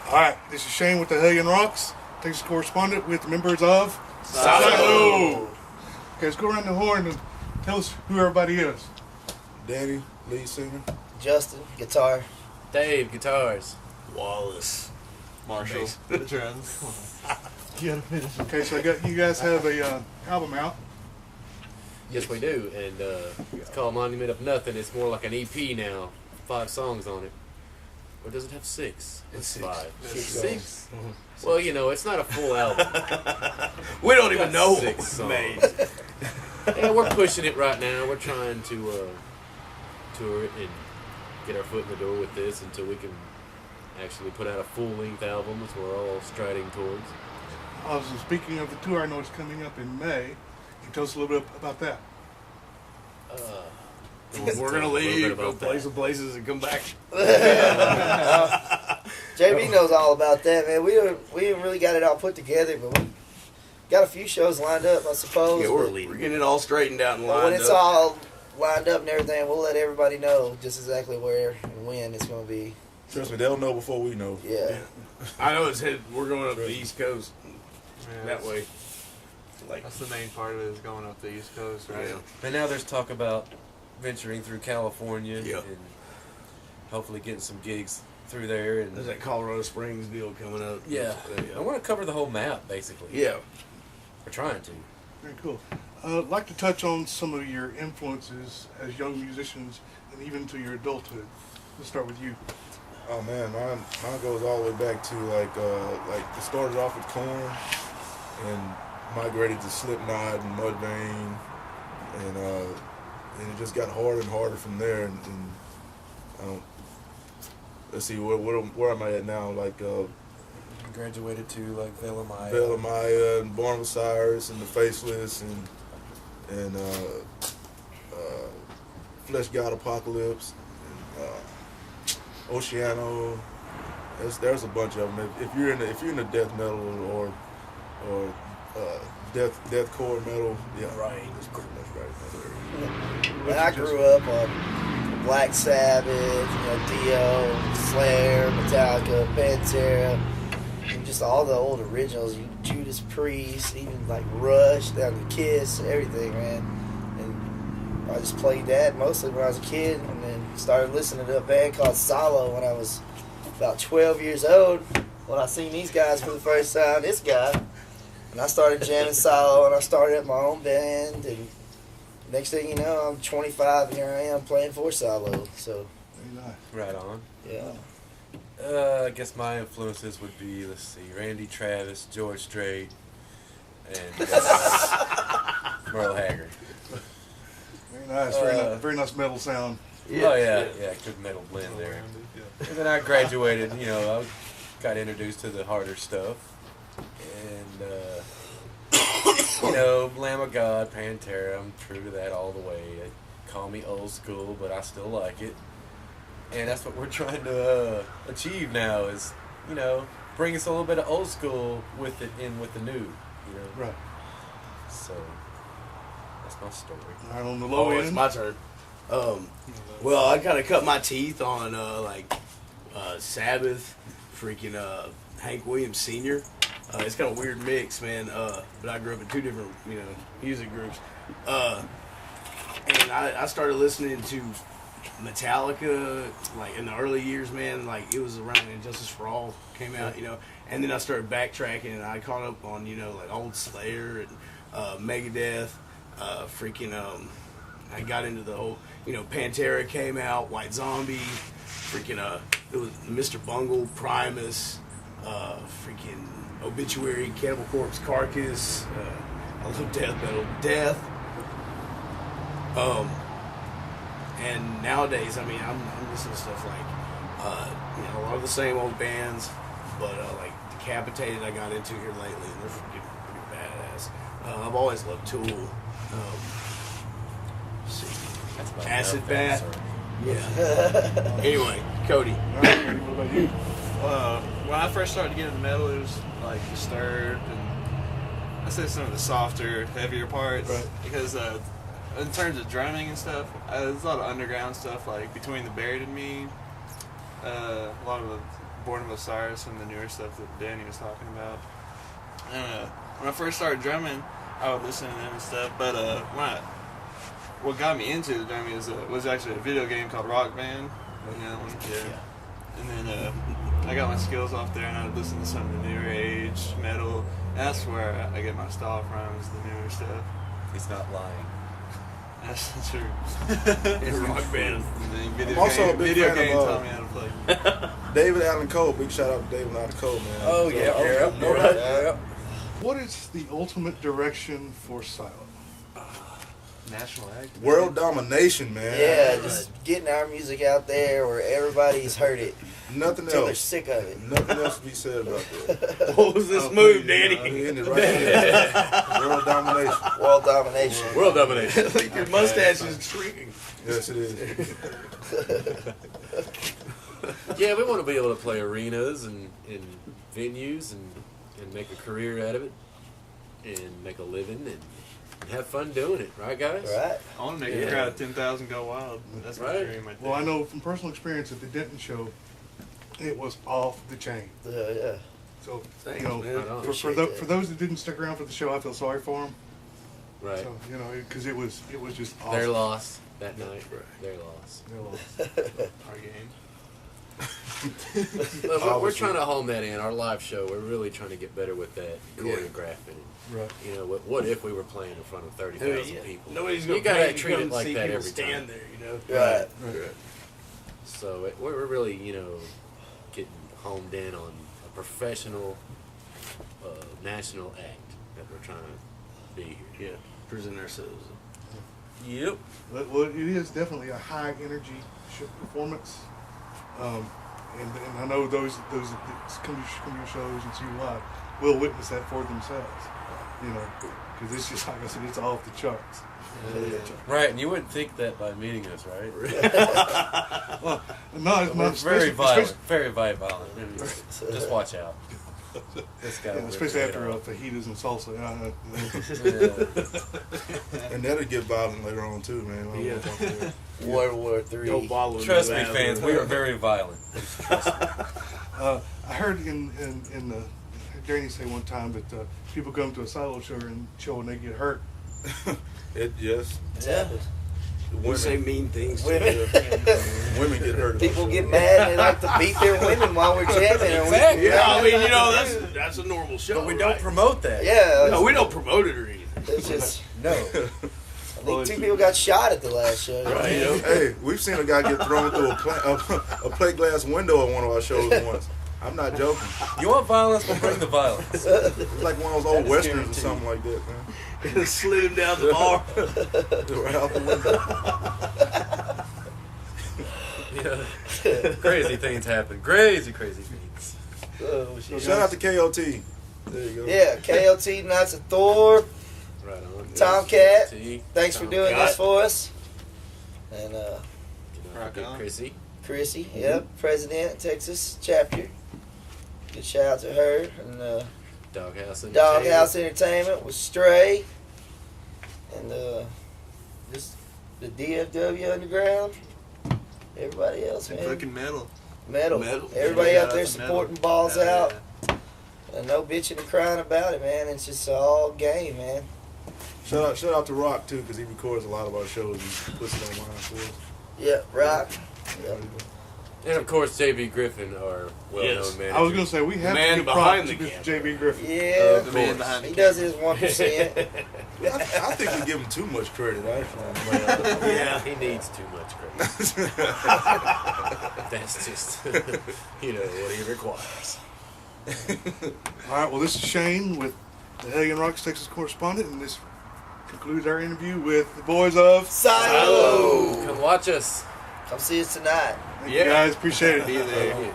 Alright, this is Shane with the Hellion Rocks, Texas correspondent with members of Sylo. Okay, let's go around the horn and tell us who everybody is. Danny, lead singer. Justin, guitar. Dave, guitars. Wallace. Marshall, the drums. Okay, so you guys have a album out. Yes, we do, and it's called Monument of Nothing. It's more like an EP now. 5 songs on it. Or does it have 6? It's 6. 5. Six 6? Well, you know, it's not a full album. We don't even know 6 what was songs. made. Yeah, we're pushing it right now. We're trying to tour it and get our foot in the door with this until we can actually put out a full-length album, which we're all striding towards. So speaking of the tour, I know it's coming up in May. Can you tell us a little bit about that? We're gonna leave, go play some places, and come back. JB knows all about that, man. We haven't really got it all put together, but we got a few shows lined up, I suppose. Yeah, we're getting it all straightened out and lined But when it's up. all lined up and everything, we'll let everybody know just exactly where and when it's going to be. Trust me, they'll know before we know. Yeah. I know we're going up the East Coast that way. Like That's the main part of it, is going up the East Coast, right? Yeah. And now there's talk about venturing through California Yep. and hopefully getting some gigs through there. And There's that Colorado Springs deal coming up. yeah, I want to cover the whole map, basically. Yeah. We're trying to. Very cool. I'd like to touch on some of your influences as young musicians and even to your adulthood. Let's start with you. Oh man, mine goes all the way back to like it started off with Korn and migrated to Slipknot and Mudvayne, and it just got harder and harder from there. And I don't. Let's see where am I at now? Like Graduated to like Veil of Maya. Veil of Maya and Born with Cyrus and the Faceless and Flesh God Apocalypse and Oceano. There's a bunch of them. If you're in the death metal or deathcore metal, yeah, Right. That's pretty much right. And I grew up on Black Sabbath, Dio, Slayer, Metallica, Pantera, and just all the old originals, Judas Priest, even like Rush, down to Kiss, everything, man. And I just played that mostly when I was a kid, and then started listening to a band called Sylo when I was about 12 years old. When I seen these guys for the first time, this guy, and I started jamming Sylo, and I started up my own band, and next thing you know, I'm 25, and here I am playing for Sylo. So, Very nice. Right on. yeah. I guess my influences would be, let's see, Randy Travis, George Strait, and Merle Haggard. Very nice. Very nice metal sound. Oh yeah, good metal blend there. And then I graduated, I got introduced to the harder stuff. And, Lamb of God, Pantera, I'm true to that all the way. They call me old school, but I still like it. And that's what we're trying to achieve now is, bring us a little bit of old school with it in with the new, Right. So, that's my story. All right, on the low It's end. my turn. Well, I kind of cut my teeth on Sabbath, freaking Hank Williams Sr. It's kind of a weird mix, man. But I grew up in 2 different, music groups. And I started listening to Metallica, like in the early years, man. Like it was around when Justice for All came out, And then I started backtracking, and I caught up on, like old Slayer and Megadeth, I got into the whole, Pantera came out, White Zombie, it was Mr. Bungle, Primus, Obituary, Cannibal Corpse, Carcass, I love death metal, Death. And nowadays, I'm listening to stuff like, a lot of the same old bands, but like Decapitated I got into here lately, and they're pretty badass. I've always loved Tool. Acid Bath. Yeah. Anyway, Cody. All right, what about you? When I first started to get into metal, it was like Disturbed, and I said some of the softer, heavier parts. Right. Because in terms of drumming and stuff, there's a lot of underground stuff, like Between the Buried and Me. A lot of the Born of Osiris and the newer stuff that Danny was talking about. And when I first started drumming, I would listen to them and stuff. But what got me into the drumming was actually a video game called Rock Band. You know, and then I got my skills off there, and I would listen to some of the newer age metal. That's where I get my style from, is the newer stuff. He's not lying. That's true. It's Rock Band. I'm also a big fan game of, taught me how to play. David Allen Cole. Big shout out to David Allen Cole, man. Oh, So, yeah. no doubt. Yeah. What is the ultimate direction for Sylo? National act. World domination, man. Yeah, just getting our music out there where everybody's heard it Nothing until they're else. sick of it. Nothing else to be said about that. What was this move, Danny? We ended right there. World domination. World domination. World domination. I think your mustache is shrinking. Yes, it is. Yeah, we want to be able to play arenas and venues and make a career out of it and make a living and have fun doing it, right, guys? Right? I want to make Yeah. a crowd of 10,000 go wild. That's my Right. dream. Well, I know from personal experience at the Denton show, it was off the chain. Yeah. So, Thanks, you know, man. Right on. Appreciate that. for those that didn't stick around for the show, I feel sorry for them. Right. So, you know, because it was just awesome. Their loss that night. Their loss. Their loss. Our game. But we're trying to hone that in. Our live show, we're really trying to get better with that choreographing. Right. You know, what if we were playing in front of 30,000 people? Nobody's gonna You gotta pay to treat come it like see that people every stand time. there, you know. Right. So we're really, getting homed in on a professional national act that we're trying to be here. Yeah, present ourselves. Yep. Well, it is definitely a high energy performance. And I know those that come to your shows and see you live will witness that for themselves. You know, because it's just, like I said, it's off the charts. Right, and you wouldn't think that by meeting us, right? Well, no, it's We're not very violent. especially- Very violent. Just watch out. This guy. Yeah, will especially rip after it off. fajitas and salsa. Yeah. And that'll get violent later on, too, man. I don't know Yeah. about that. World War Go III. bottle Trust into me, that. fans, we are very violent. I heard in the Danny say one time that people come to a Sylo show and they get hurt. Yes. Yeah. We say mean things. To Women. Women get hurt. People get mad and they like to beat their women while we're jamming. And Exactly. Yeah, I mean, that's a normal show. But we don't right? promote that. Yeah. No, we don't promote it or anything. It's just, No. I think 2 people got shot at the last show. Right. Hey, we've seen a guy get thrown through a plate glass window at one of our shows once. I'm not joking. You want violence? We'll bring the violence. It's like one of those old That is westerns or guaranteed. something like that, man. Slid him down the bar. Right out the window. Yeah. Crazy things happen. Crazy things. Oh, So shit. shout out to KOT. There you go. Yeah, KOT Knights of Thor. Right on. Tomcat. T. Thanks for doing Tomcat. this for us. And Rock on. Chrissy. Chrissy, yep, President, Texas chapter. Good shout out to her. And Doghouse. Doghouse Entertainment with Stray. And just the DFW Underground. Everybody else, And man. fucking metal. Metal. Metal. Everybody Yeah, out there that's metal. supporting balls Hell out. yeah. And no bitching and crying about it, man. It's just all game, man. Shout out to Rock too, because he records a lot of our shows. He puts it online for us. Yeah, rock. Yep. And of course, J.B. Griffin, our well-known Yes. manager. I was going to say, we have Man to give behind props to the Mr. camera. J.B. Griffin. Yeah. The man behind the He does his 1%. I think we give him too much credit, actually. Yeah, he needs too much credit. That's just, what he requires. All right, well, this is Shane with the Hellion Rocks Texas correspondent, and this concludes our interview with the boys of Sylo. Come watch us. Come see us tonight. Thank you guys. Appreciate it. Be there. Thank you.